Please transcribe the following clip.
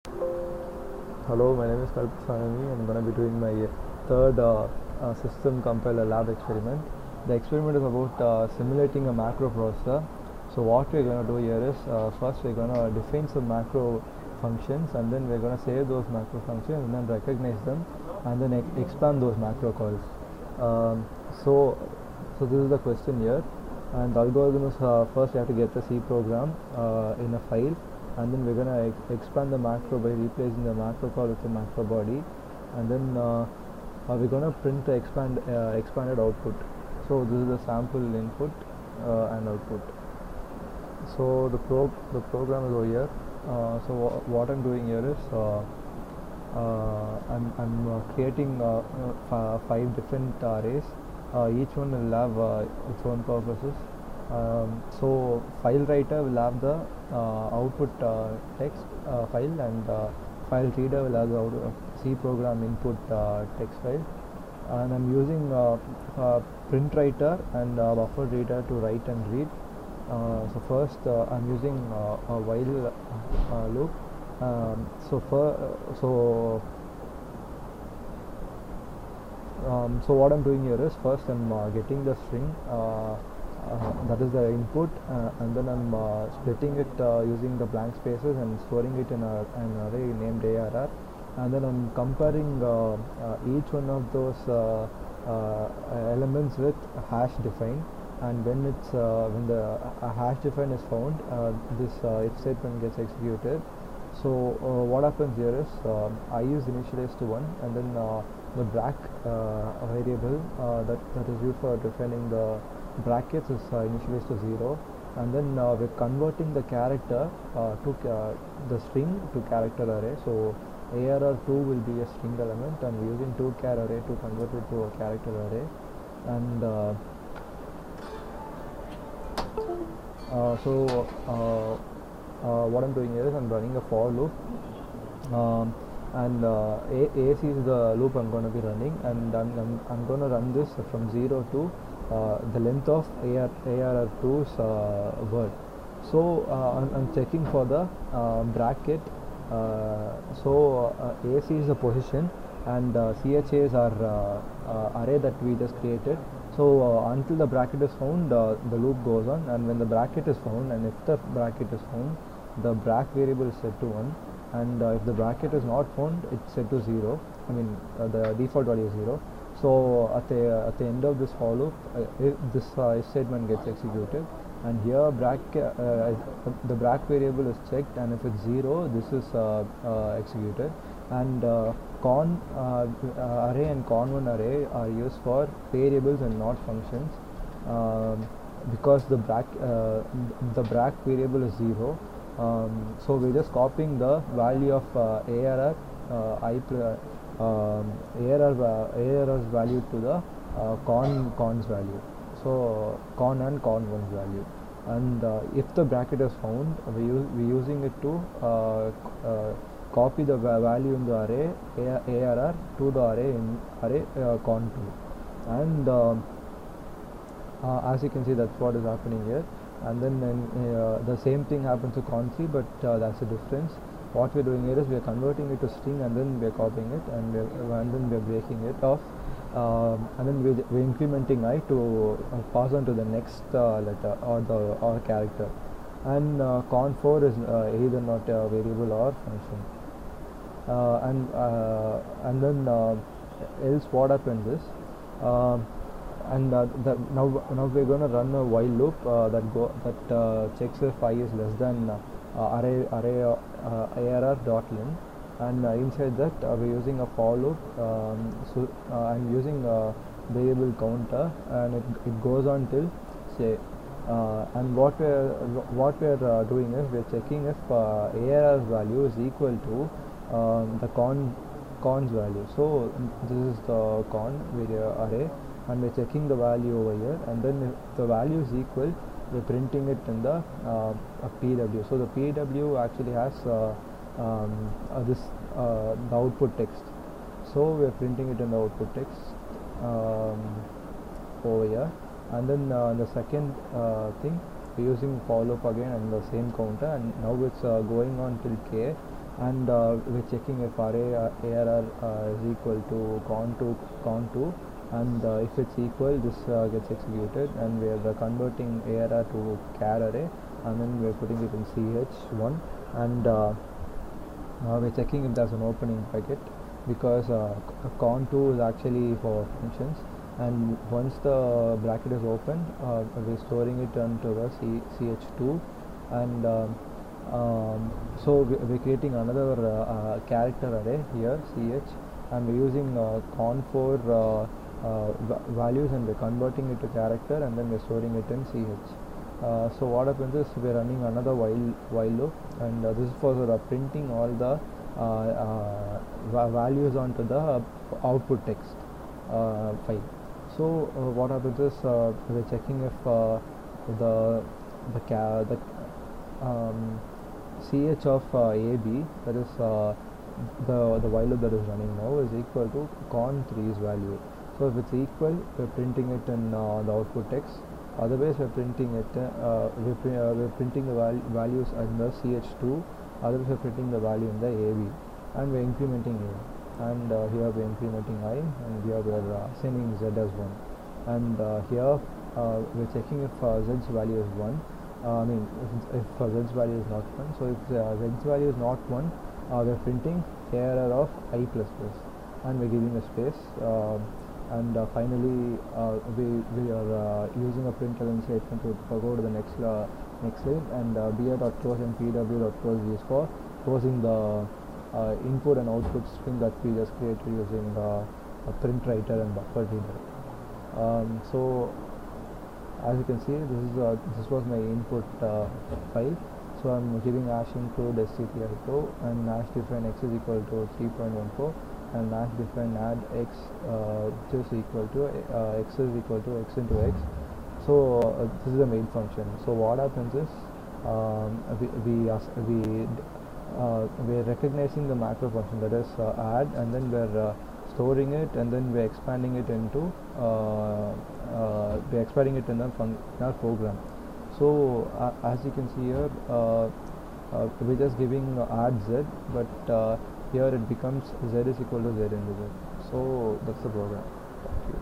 Hello, my name is Kalp Sanami. I'm going to be doing my third system compiler lab experiment. The experiment is about simulating a macro processor. So what we're going to do here is first we're going to define some macro functions, and then we're going to save those macro functions and then recognize them and then expand those macro calls. Um, so so this is the question here, and the algorithm is first you have to get the C program in a file, and then we're gonna expand the macro by replacing the macro call with the macro body, and then we're gonna print the expanded output. So this is the sample input and output. So the program is over here. So what I'm doing here is I'm creating 5 different arrays. Each one will have its own purposes. So file writer will have the output text file, and file reader will have the C program input text file. And I'm using print writer and buffer reader to write and read. So first I'm using a while loop. So what I'm doing here is first I'm getting the string that is the input, and then I'm splitting it using the blank spaces and storing it in an array named ARR, and then I'm comparing each one of those elements with hash define, and when the hash define is found, this if statement gets executed. So what happens here is I use initialize to 1, and then the variable that is used for defining the brackets is initialized to 0, and then we're converting the character to the string to character array. So ARR2 will be a string element, and we're using 2char array to convert it to a character array. And what I'm doing here is I'm running a for loop, and AC is the loop I'm going to be running, and I'm going to run this from 0 to the length of ARR2's word. So I'm checking for the bracket. AC is the position, and CHAs are array that we just created. So until the bracket is found, the loop goes on, and when the bracket is found, and if the bracket is found, the brack variable is set to 1, and if the bracket is not found, it's set to 0. I mean the default value is 0. So at the end of this for loop, this statement gets executed, and here the brack variable is checked, and if it's 0, this is executed. And con array and con1 array are used for variables and not functions, because the brack variable is 0. So we're just copying the value of ARR ARR's value to the con's value. So con and con1's value, and if the bracket is found, we're using it to copy the value in the array ARR to the array in array con2. And as you can see, that's what is happening here. And then the same thing happens to con3, but that's a difference. What we're doing here is we're converting it to string, and then we're copying it, and then we're breaking it off, and then we're incrementing I to pass on to the next letter or character. And con4 is either not a variable or function. And then else what happens is now we're going to run a while loop that checks if I is less than array ARR dot len, and inside that we're using a for loop. I'm using a variable counter, and it goes on till say. And what we're doing is we're checking if ARR's value is equal to the con's value. So this is the con array, and we're checking the value over here, and then if the value is equal, we're printing it in the PW. So the PW actually has the output text. So we're printing it in the output text over here. And then the second thing, we're using for loop again and the same counter, and now it's going on till k, and we're checking if array ARR is equal to con2, and if it's equal, this gets executed, and we're converting ARR to char array, and then we're putting it in ch1, and we're checking if there's an opening bracket, because con2 is actually for functions, and once the bracket is opened, we're storing it onto the ch2, and so we're creating another character array here, ch, and we're using con4 values, and we're converting it to character, and then we're storing it in ch. So what happens is we're running another while loop, and this is for printing all the values onto the output text file. So what happens is we're checking if the ch of AB, that is the while loop that is running now, is equal to con3's value. So if it's equal, we're printing it in the output text. Otherwise, we're printing it. We're printing the values in the ch2. Otherwise, we're printing the value in the AB, and we're incrementing A. And here we're incrementing I, and here we're assigning Z as 1. And here we're checking if Z's value is 1. I mean, if Z's value is not 1. So if Z's value is not 1, we're printing ARR of I++, and we're giving a space. And finally, we are using a println statement to go to the next line, and BR.close and PW.close is for closing the input and output string that we just created using a print writer and buffer reader. So as you can see, this was my input file. So I'm giving hash include stdio, and hash define x is equal to 3.14, and hash define add x which is equal to x is equal to x into x. So this is the main function. So what happens is we're recognizing the macro function, that is add, and then we're storing it, and then we're expanding it into in our program. So as you can see here, we're just giving add z, but here it becomes z is equal to z into z. So that's the program. Thank you.